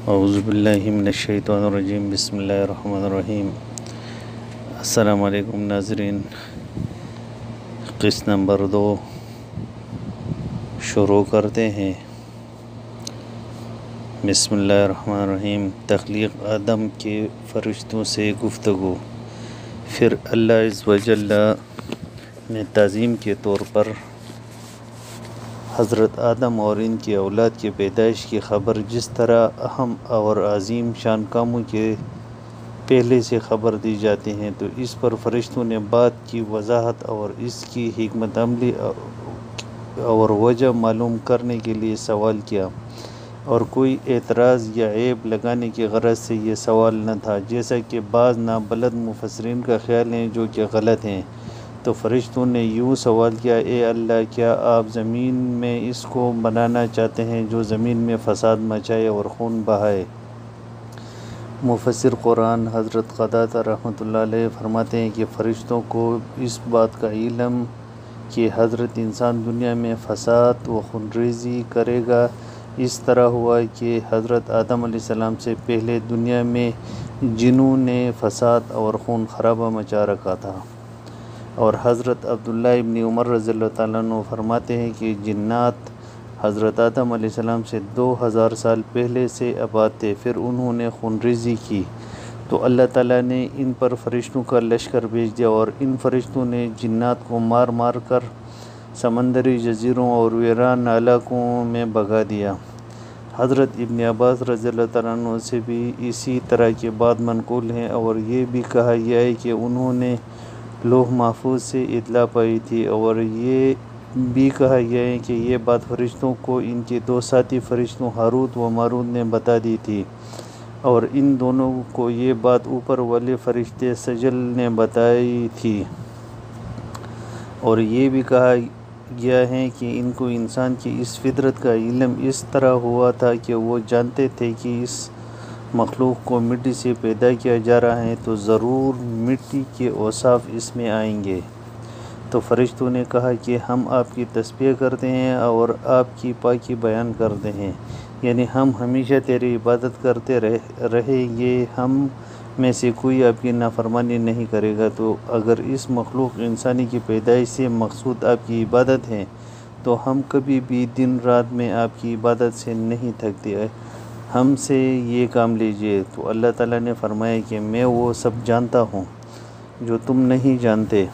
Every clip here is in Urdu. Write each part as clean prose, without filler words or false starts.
اعوذ باللہ من الشیطان الرجیم، بسم اللہ الرحمن الرحیم۔ السلام علیکم ناظرین، قسط نمبر 2 شروع کرتے ہیں۔ بسم اللہ الرحمن الرحیم۔ تخلیق آدم کے فرشتوں سے گفتگو۔ پھر اللہ عز و جل نے تعظیم کے طور پر حضرت آدم اور ان کی اولاد کی پیدائش کی خبر جس طرح اہم اور عظیم شان کاموں کے پہلے سے خبر دی جاتی ہیں، تو اس پر فرشتوں نے بات کی وضاحت اور اس کی حکمت عملی اور وجہ معلوم کرنے کے لیے سوال کیا، اور کوئی اعتراض یا عیب لگانے کی غرض سے یہ سوال نہ تھا، جیسا کہ بعض نابلد مفسرین کا خیال ہے جو کہ غلط ہیں۔ تو فرشتوں نے یوں سوال کیا: اے اللہ، کیا آپ زمین میں اس کو بنانا چاہتے ہیں جو زمین میں فساد مچائے اور خون بہائے؟ مفسر قرآن حضرت قتادہ رحمۃ اللہ علیہ فرماتے ہیں کہ فرشتوں کو اس بات کا علم کہ حضرت انسان دنیا میں فساد و خونریزی کرے گا اس طرح ہوا کہ حضرت آدم علیہ السلام سے پہلے دنیا میں جنوں نے فساد اور خون خرابہ مچا رکھا تھا، اور حضرت عبداللہ ابن عمر رضی اللہ تعالیٰ عنہ فرماتے ہیں کہ جنات حضرت آدم علیہ السلام سے 2000 سال پہلے سے آباد تھے، پھر انہوں نے خونریزی کی تو اللہ تعالیٰ نے ان پر فرشتوں کا لشکر بھیج دیا، اور ان فرشتوں نے جنات کو مار مار کر سمندری جزیروں اور ویران علاقوں میں بھگا دیا۔ حضرت ابن عباس رضی اللہ تعالیٰ عنہ سے بھی اسی طرح کی بات منقول ہے، اور یہ بھی کہا گیا ہے کہ انہوں نے لوح محفوظ سے اطلاع پائی تھی، اور یہ بھی کہا گیا ہے کہ یہ بات فرشتوں کو ان کے 2 ساتھی فرشتوں ہاروت و ماروت نے بتا دی تھی، اور ان دونوں کو یہ بات اوپر والے فرشتے سجل نے بتائی تھی، اور یہ بھی کہا گیا ہے کہ ان کو انسان کی اس فطرت کا علم اس طرح ہوا تھا کہ وہ جانتے تھے کہ اس مخلوق کو مٹی سے پیدا کیا جا رہا ہے تو ضرور مٹی کے اوصاف اس میں آئیں گے۔ تو فرشتوں نے کہا کہ ہم آپ کی تسبیح کرتے ہیں اور آپ کی پاکی بیان کرتے ہیں، یعنی ہم ہمیشہ تیری عبادت کرتے رہیں گے، ہم میں سے کوئی آپ کی نافرمانی نہیں کرے گا۔ تو اگر اس مخلوق انسانی کی پیدائش سے مقصود آپ کی عبادت ہے تو ہم کبھی بھی دن رات میں آپ کی عبادت سے نہیں تھکتے، ہم سے یہ کام لیجئے۔ تو اللہ تعالیٰ نے فرمایا کہ میں وہ سب جانتا ہوں جو تم نہیں جانتے،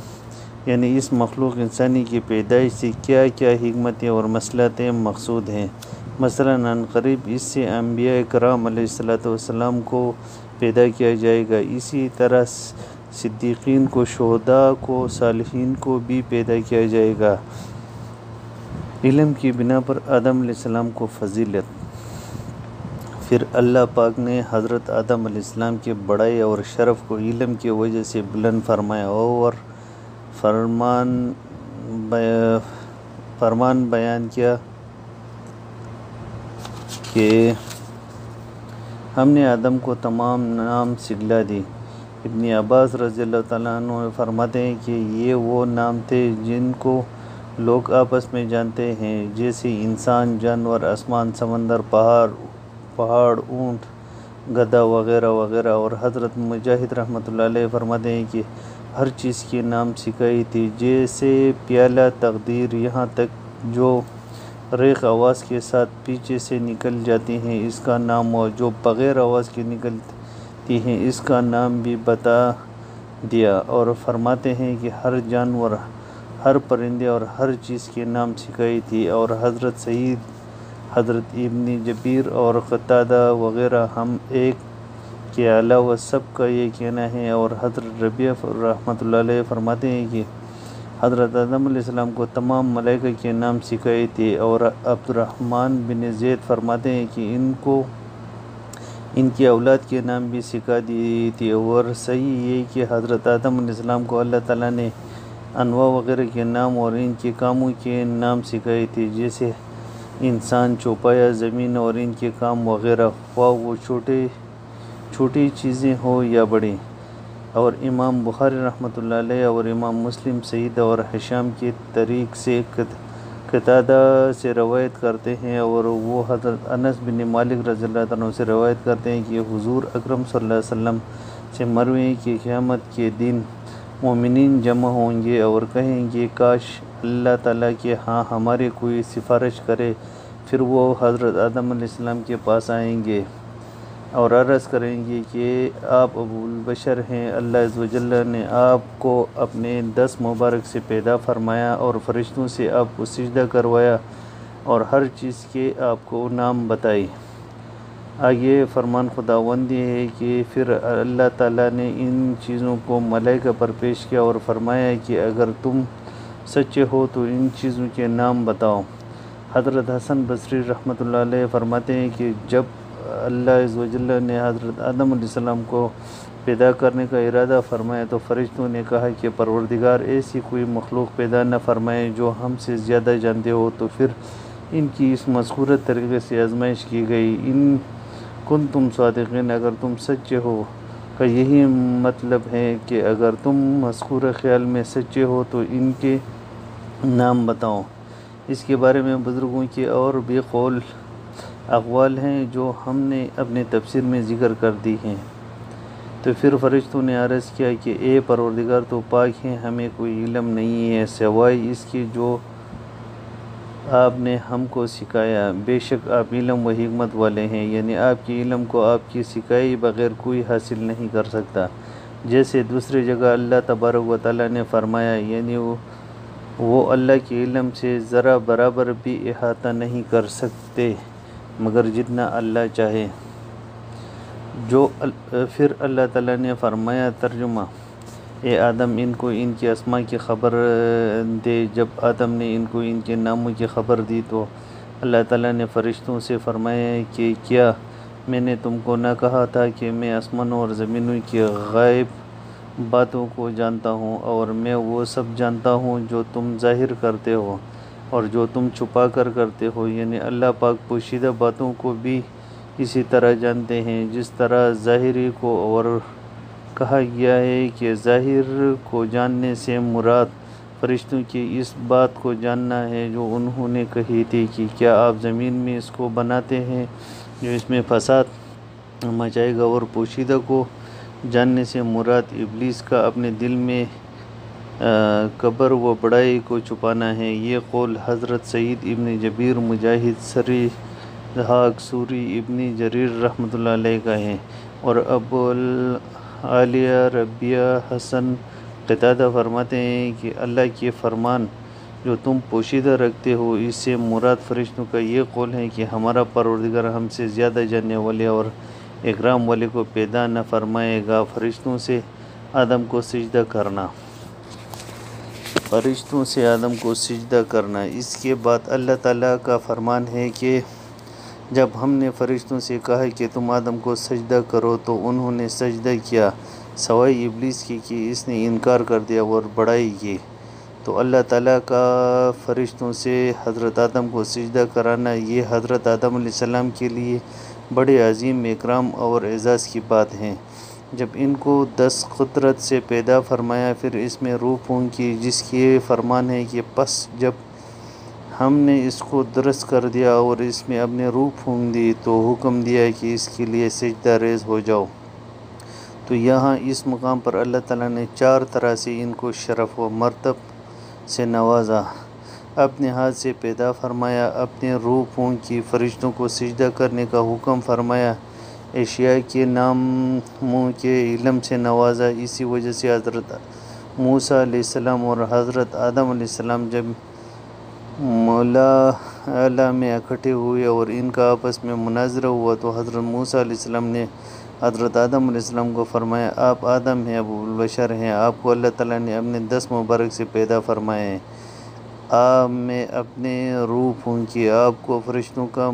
یعنی اس مخلوق انسانی کی پیدائش سے کیا کیا حکمتیں اور مصلحتیں مقصود ہیں۔ مثلاً عنقریب اس سے انبیاء کرام علیہ السلام کو پیدا کیا جائے گا، اسی طرح صدیقین کو، شہداء کو، صالحین کو بھی پیدا کیا جائے گا۔ علم کی بنا پر آدم علیہ السلام کو فضیلت۔ پھر اللہ پاک نے حضرت آدم علیہ السلام کے بڑائی اور شرف کو علم کی وجہ سے بلند فرمایا، اور فرمان بیان کیا کہ ہم نے آدم کو تمام نام سکھلا دی۔ ابن عباس رضی اللہ تعالیٰ عنہ فرماتے ہیں کہ یہ وہ نام تھے جن کو لوگ آپس میں جانتے ہیں، جیسے انسان، جانور، آسمان، سمندر، پہاڑ، اونٹ، گدھا وغیرہ وغیرہ۔ اور حضرت مجاہد رحمۃ اللہ علیہ فرماتے ہیں کہ ہر چیز کے نام سکھائی تھی، جیسے پیالہ تقدیر، یہاں تک جو ریخ آواز کے ساتھ پیچھے سے نکل جاتی ہیں اس کا نام، اور جو بغیر آواز کے نکلتی ہیں اس کا نام بھی بتا دیا، اور فرماتے ہیں کہ ہر جانور، ہر پرندے اور ہر چیز کے نام سکھائی تھی۔ اور حضرت سعید، حضرت ابن جبیر اور قتادہ وغیرہ ہم ایک کے علاوہ سب کا یہ کہنا ہے، اور حضرت ربیع رحمۃ اللہ علیہ فرماتے ہیں کہ حضرت آدم علیہ السلام کو تمام ملائکہ کے نام سکھائے تھے، اور عبد الرحمن بن زید فرماتے ہیں کہ ان کو ان کی اولاد کے نام بھی سکھا دی تھی۔ اور صحیح یہ کہ حضرت آدم علیہ السلام کو اللہ تعالیٰ نے انواع وغیرہ کے نام اور ان کے کاموں کے نام سکھائے تھے، جیسے انسان، چوپایا، زمین اور ان کے کام وغیرہ، خواہ وہ چھوٹی چیزیں ہوں یا بڑی۔ اور امام بخاری رحمۃ اللہ علیہ اور امام مسلم سعید اور حشام کے طریق سے قتادہ سے روایت کرتے ہیں اور وہ حضرت انس بن مالک رضی اللہ عنہ سے روایت کرتے ہیں کہ حضور اکرم صلی اللہ علیہ وسلم سے مروی ہے کہ قیامت کے دن مومنین جمع ہوں گے اور کہیں گے کاش اللہ تعالیٰ کے ہاں ہمارے کوئی سفارش کرے، پھر وہ حضرت آدم علیہ السلام کے پاس آئیں گے اور عرض کریں گے کہ آپ ابو البشر ہیں، اللہ عز و جل نے آپ کو اپنے دست مبارک سے پیدا فرمایا اور فرشتوں سے آپ کو سجدہ کروایا اور ہر چیز کے آپ کو نام بتائی۔ آگے فرمان خداوندی ہے کہ پھر اللہ تعالیٰ نے ان چیزوں کو ملائکہ پر پیش کیا اور فرمایا کہ اگر تم سچے ہو تو ان چیزوں کے نام بتاؤ۔ حضرت حسن بصری رحمۃ اللہ علیہ فرماتے ہیں کہ جب اللہ عز و جل نے حضرت آدم علیہ السلام کو پیدا کرنے کا ارادہ فرمایا تو فرشتوں نے کہا کہ پروردگار ایسی کوئی مخلوق پیدا نہ فرمائے جو ہم سے زیادہ جانتے ہو، تو پھر ان کی اس مذکورہ طریقے سے آزمائش کی گئی۔ ان کنتم صادقین، اگر تم سچے ہو کا یہی مطلب ہے کہ اگر تم مذکورہ خیال میں سچے ہو تو ان کے نام بتاؤ۔ اس کے بارے میں بزرگوں کے اور بھی اقوال ہیں جو ہم نے اپنے تفسیر میں ذکر کر دی ہیں۔ تو پھر فرشتوں نے عرض کیا کہ اے پروردگار تو پاک ہیں، ہمیں کوئی علم نہیں ہے سوائے اس کے جو آپ نے ہم کو سکھایا، بے شک آپ علم و حکمت والے ہیں، یعنی آپ کے علم کو آپ کی سکھائی بغیر کوئی حاصل نہیں کر سکتا۔ جیسے دوسری جگہ اللہ تبارک و تعالیٰ نے فرمایا، یعنی وہ اللہ کے علم سے ذرا برابر بھی احاطہ نہیں کر سکتے مگر جتنا اللہ چاہے۔ پھر اللہ تعالیٰ نے فرمایا ترجمہ: اے آدم ان کو ان کے اسماء کی خبر دے۔ جب آدم نے ان کو ان کے ناموں کی خبر دی تو اللہ تعالیٰ نے فرشتوں سے فرمایا کہ کیا میں نے تم کو نہ کہا تھا کہ میں آسمانوں اور زمینوں کی غائب باتوں کو جانتا ہوں اور میں وہ سب جانتا ہوں جو تم ظاہر کرتے ہو اور جو تم چھپا کر کرتے ہو، یعنی اللہ پاک پوشیدہ باتوں کو بھی اسی طرح جانتے ہیں جس طرح ظاہری کو، اور کہا گیا ہے کہ ظاہر کو جاننے سے مراد فرشتوں کی اس بات کو جاننا ہے جو انہوں نے کہی تھی کہ کیا آپ زمین میں اس کو بناتے ہیں جو اس میں فساد مچائے گا، اور پوشیدہ کو جاننے سے مراد ابلیس کا اپنے دل میں کبر و بڑائی کو چھپانا ہے۔ یہ قول حضرت سعید ابن جبیر، مجاہد، سری دھاک، سوری، ابن جریر رحمۃ اللہ علیہ کا ہے، اور ابو العالیہ ربیہ حسن قتادہ فرماتے ہیں کہ اللہ کے فرمان جو تم پوشیدہ رکھتے ہو، اس سے مراد فرشتوں کا یہ قول ہے کہ ہمارا پروردگار ہم سے زیادہ جاننے والے اور اکرام والے کو پیدا نہ فرمائے گا۔ فرشتوں سے آدم کو سجدہ کرنا۔ اس کے بعد اللہ تعالیٰ کا فرمان ہے کہ جب ہم نے فرشتوں سے کہا کہ تم آدم کو سجدہ کرو تو انہوں نے سجدہ کیا سوائے ابلیس کی کہ اس نے انکار کر دیا اور بڑائی کی۔ تو اللہ تعالیٰ کا فرشتوں سے حضرت آدم کو سجدہ کرانا یہ حضرت آدم علیہ السلام کے لیے بڑے عظیم اکرام اور اعزاز کی بات ہے۔ جب ان کو 10 قطرت سے پیدا فرمایا پھر اس میں روح پھونک کی، جس کے فرمان ہے کہ پس جب ہم نے اس کو درست کر دیا اور اس میں اپنے روح پھونک دی تو حکم دیا کہ اس کے لیے سجدہ ریز ہو جاؤ۔ تو یہاں اس مقام پر اللہ تعالیٰ نے 4 طرح سے ان کو شرف و مرتب سے نوازا۔ اپنے ہاتھ سے پیدا فرمایا، اپنے روح پھونک کی، فرشتوں کو سجدہ کرنے کا حکم فرمایا، اشیاء کے ناموں کے علم سے نوازا۔ اسی وجہ سے حضرت موسیٰ علیہ السلام اور حضرت آدم علیہ السلام جب مولا اعلیٰ میں اکٹھے ہوئے اور ان کا آپس میں مناظرہ ہوا تو حضرت موسیٰ علیہ السلام نے حضرت آدم علیہ السلام کو فرمایا، آپ آدم ہیں، ابو البشر ہیں، آپ کو اللہ تعالیٰ نے اپنے دست مبارک سے پیدا فرمایا ہے، آپ میں اپنے روح پھونکی، آپ کو فرشتوں کا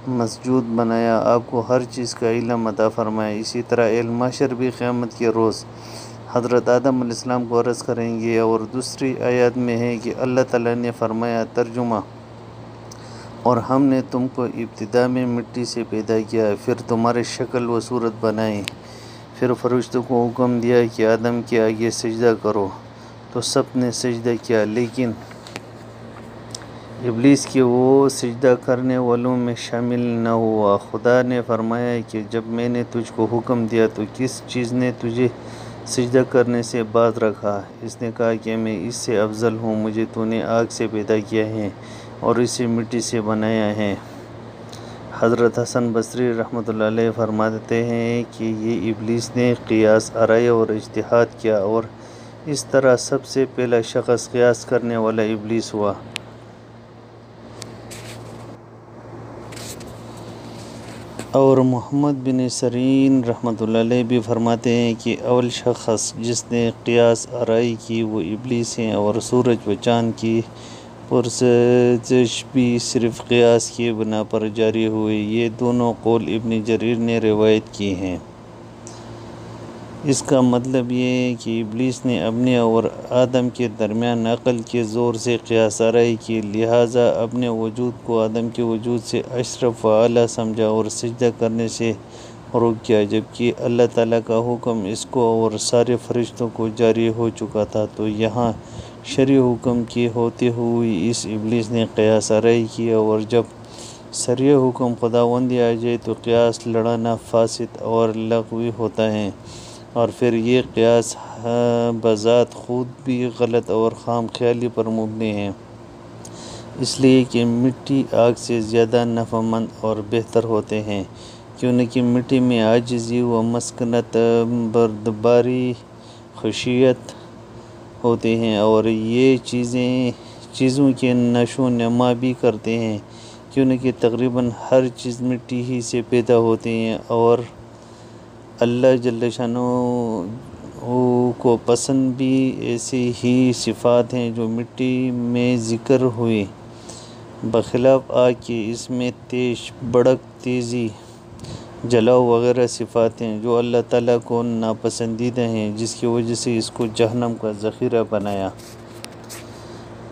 مسجود بنایا، آپ کو ہر چیز کا علم عطا فرمایا۔ اسی طرح علم محشر بھی قیامت کے روز حضرت آدم علیہ السلام کو عرض کریں گے، اور دوسری آیات میں ہے کہ اللہ تعالیٰ نے فرمایا ترجمہ: اور ہم نے تم کو ابتدا میں مٹی سے پیدا کیا، پھر تمہاری شکل و صورت بنائی، پھر فرشتوں کو حکم دیا کہ آدم کے آگے سجدہ کرو تو سب نے سجدہ کیا، لیکن ابلیس کہ وہ سجدہ کرنے والوں میں شامل نہ ہوا۔ خدا نے فرمایا کہ جب میں نے تجھ کو حکم دیا تو کس چیز نے تجھے سجدہ کرنے سے باز رکھا؟ اس نے کہا کہ میں اس سے افضل ہوں، مجھے تو نے آگ سے پیدا کیا ہے اور اسے مٹی سے بنایا ہے۔ حضرت حسن بصری رحمۃ اللہ علیہ فرماتے ہیں کہ یہ ابلیس نے قیاس آرائی اور اجتہاد کیا، اور اس طرح سب سے پہلا شخص قیاس کرنے والا ابلیس ہوا۔ اور محمد بن سیرین رحمۃ اللہ علیہ بھی فرماتے ہیں کہ اول شخص جس نے قیاس آرائی کی وہ ابلیس ہیں، اور سورج و چاند کی پرستش بھی صرف قیاس کی بنا پر جاری ہوئی۔ یہ دونوں قول ابن جریر نے روایت کی ہیں۔ اس کا مطلب یہ ہے کہ ابلیس نے اپنے اور آدم کے درمیان عقل کے زور سے قیاس آرائی کی، لہٰذا اپنے وجود کو آدم کے وجود سے اشرف و اعلیٰ سمجھا اور سجدہ کرنے سے روک کیا، جبکہ اللہ تعالیٰ کا حکم اس کو اور سارے فرشتوں کو جاری ہو چکا تھا۔ تو یہاں شرعی حکم کے ہوتے ہوئے اس ابلیس نے قیاس آرائی کیا، اور جب شرعی حکم خداوندی آ جائے تو قیاس لڑانا فاسد اور لغوی ہوتا ہے، اور پھر یہ قیاس بذات خود بھی غلط اور خام خیالی پر مبنی ہے، اس لیے کہ مٹی آگ سے زیادہ نفع مند اور بہتر ہوتے ہیں، کیونکہ مٹی میں عاجزی و مسکنت، بردباری، خشیت ہوتے ہیں، اور یہ چیزوں کے نشو و نما بھی کرتے ہیں، کیونکہ تقریباً ہر چیز مٹی ہی سے پیدا ہوتی ہے، اور اللہ جل شانہ کو پسند بھی ایسی ہی صفات ہیں جو مٹی میں ذکر ہوئی، بخلاف آگ کے اس میں تیش، بھڑک، تیزی، جلاؤ وغیرہ صفات ہیں جو اللہ تعالیٰ کو ناپسندیدہ ہیں، جس کی وجہ سے اس کو جہنم کا ذخیرہ بنایا۔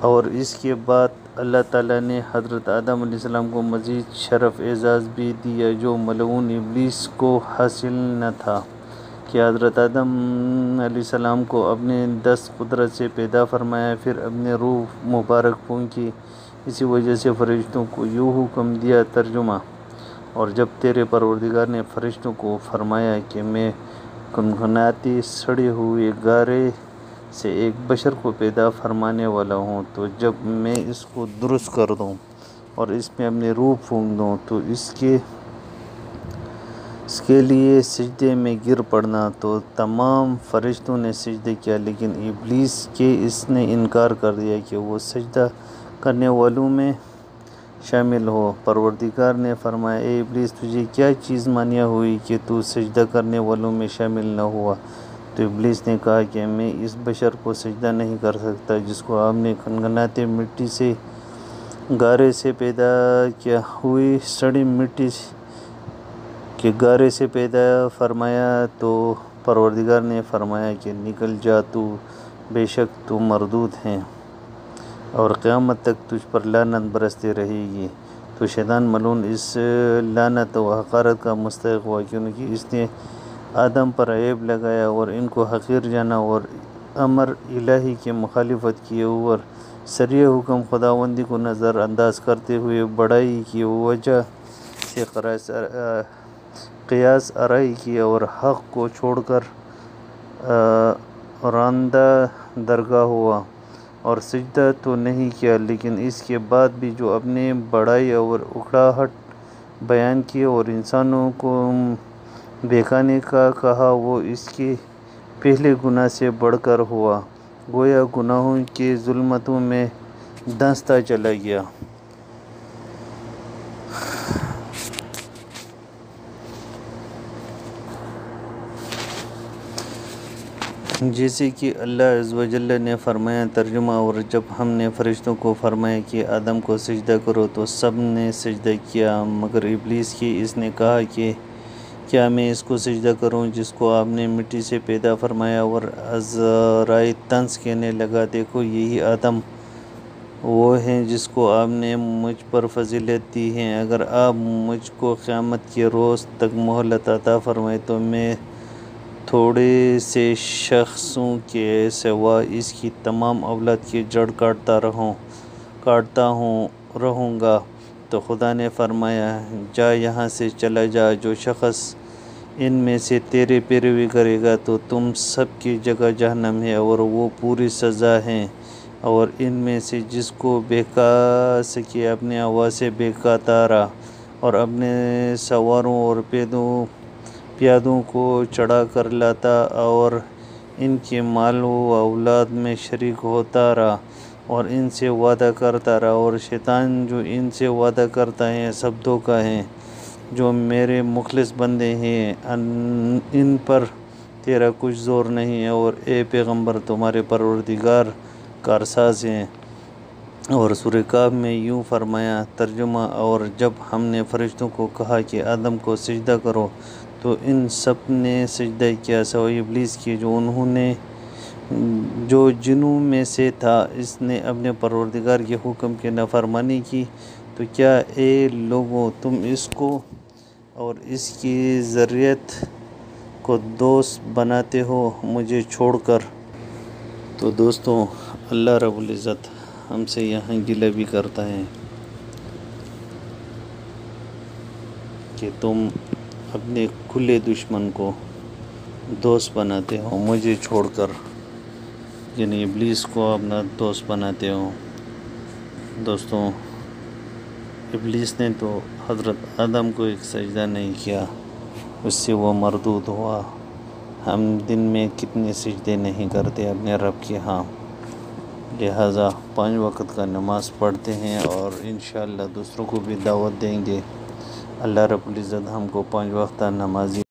اور اس کے بعد اللہ تعالیٰ نے حضرت آدم علیہ السلام کو مزید شرف اعزاز بھی دیا جو ملعون ابلیس کو حاصل نہ تھا، کہ حضرت آدم علیہ السلام کو اپنے دست قدرت سے پیدا فرمایا، پھر اپنے روح مبارک پھونکی، اسی وجہ سے فرشتوں کو یوں حکم دیا۔ ترجمہ: اور جب تیرے پروردگار نے فرشتوں کو فرمایا کہ میں کنکناتے سڑے ہوئے گارے سے ایک بشر کو پیدا فرمانے والا ہوں، تو جب میں اس کو درست کر دوں اور اس میں اپنی روح پھونک دوں تو اس کے لیے سجدے میں گر پڑنا۔ تو تمام فرشتوں نے سجدہ کیا، لیکن ابلیس کہ اس نے انکار کر دیا کہ وہ سجدہ کرنے والوں میں شامل ہو۔ پروردگار نے فرمایا: اے ابلیس، تجھے کیا چیز مانع ہوئی کہ تو سجدہ کرنے والوں میں شامل نہ ہوا؟ تو ابلیس نے کہا کہ میں اس بشر کو سجدہ نہیں کر سکتا جس کو آپ نے کنکناتے مٹی سے گارے سے پیدا کیا، ہوئی سڑی مٹی کے گارے سے پیدا فرمایا۔ تو پروردگار نے فرمایا کہ نکل جا، تو بے شک تو مردود ہے اور قیامت تک تجھ پر لعنت برستی رہے گی۔ تو شیطان ملعون اس لعنت و حقارت کا مستحق ہوا، کیونکہ اس نے آدم پر عیب لگایا اور ان کو حقیر جانا اور امر الہی کی مخالفت کی، اور شرعی حکم خداوندی کو نظر انداز کرتے ہوئے بڑائی کی وجہ سے قیاس آرائی کی، اور حق کو چھوڑ کر راندہ درگاہ ہوا اور سجدہ تو نہیں کیا، لیکن اس کے بعد بھی جو اپنے بڑائی اور اکڑاہٹ بیان کی اور انسانوں کو بہکانے کا کہا، وہ اس کے پہلے گناہ سے بڑھ کر ہوا، گویا گناہوں کے ظلمتوں میں دھنستا چلا گیا۔ جیسے کہ اللہ عز و جل نے فرمایا۔ ترجمہ: اور جب ہم نے فرشتوں کو فرمایا کہ آدم کو سجدہ کرو تو سب نے سجدہ کیا مگر ابلیس کہ اس نے کہا کہ کیا میں اس کو سجدہ کروں جس کو آپ نے مٹی سے پیدا فرمایا، اور عذرائے طنز کہنے لگا: دیکھو یہی آدم وہ ہیں جس کو آپ نے مجھ پر فضیلت دی ہے، اگر آپ مجھ کو قیامت کے روز تک مہلت عطا فرمائیں تو میں تھوڑے سے شخصوں کے سوا اس کی تمام اولاد کی جڑ کاٹتا رہوں کاٹتا رہوں گا۔ تو خدا نے فرمایا جا یہاں سے چلا جا، جو شخص ان میں سے تیری پیروی کرے گا تو تم سب کی جگہ جہنم ہے اور وہ پوری سزا ہے، اور ان میں سے جس کو بہکا سکے اپنی آواز سے بہکاتا رہا اور اپنے سواروں اور پیادوں کو چڑھا کر لاتا اور ان کے مال و اولاد میں شریک ہوتا رہا اور ان سے وعدہ کرتا رہا، اور شیطان جو ان سے وعدہ کرتا ہے سب دھوکہ ہے۔ جو میرے مخلص بندے ہیں ان پر تیرا کچھ زور نہیں ہے، اور اے پیغمبر تمہارے پروردگار کارساز ہیں۔ اور سورہ کہف میں یوں فرمایا ترجمہ: اور جب ہم نے فرشتوں کو کہا کہ آدم کو سجدہ کرو تو ان سب نے سجدہ کیا سوائے ابلیس کے جو جنوں میں سے تھا۔ اس نے اپنے پروردگار کے حکم کی نافرمانی کی۔ تو کیا اے لوگو تم اس کو اور اس کی ذریت کو دوست بناتے ہو مجھے چھوڑ کر؟ تو دوستو، اللہ رب العزت ہم سے یہاں گلہ بھی کرتا ہے کہ تم اپنے کھلے دشمن کو دوست بناتے ہو مجھے چھوڑ کر، یعنی ابلیس کو اپنا دوست بناتے ہو۔ دوستو، ابلیس نے تو حضرت آدم کو ایک سجدہ نہیں کیا، اس سے وہ مردود ہوا۔ ہم دن میں کتنے سجدے نہیں کرتے اپنے رب کے ہاں، لہٰذا 5 وقت کا نماز پڑھتے ہیں اور انشاءاللہ دوسروں کو بھی دعوت دیں گے۔ اللہ رب العزت ہم کو 5 وقتہ نمازی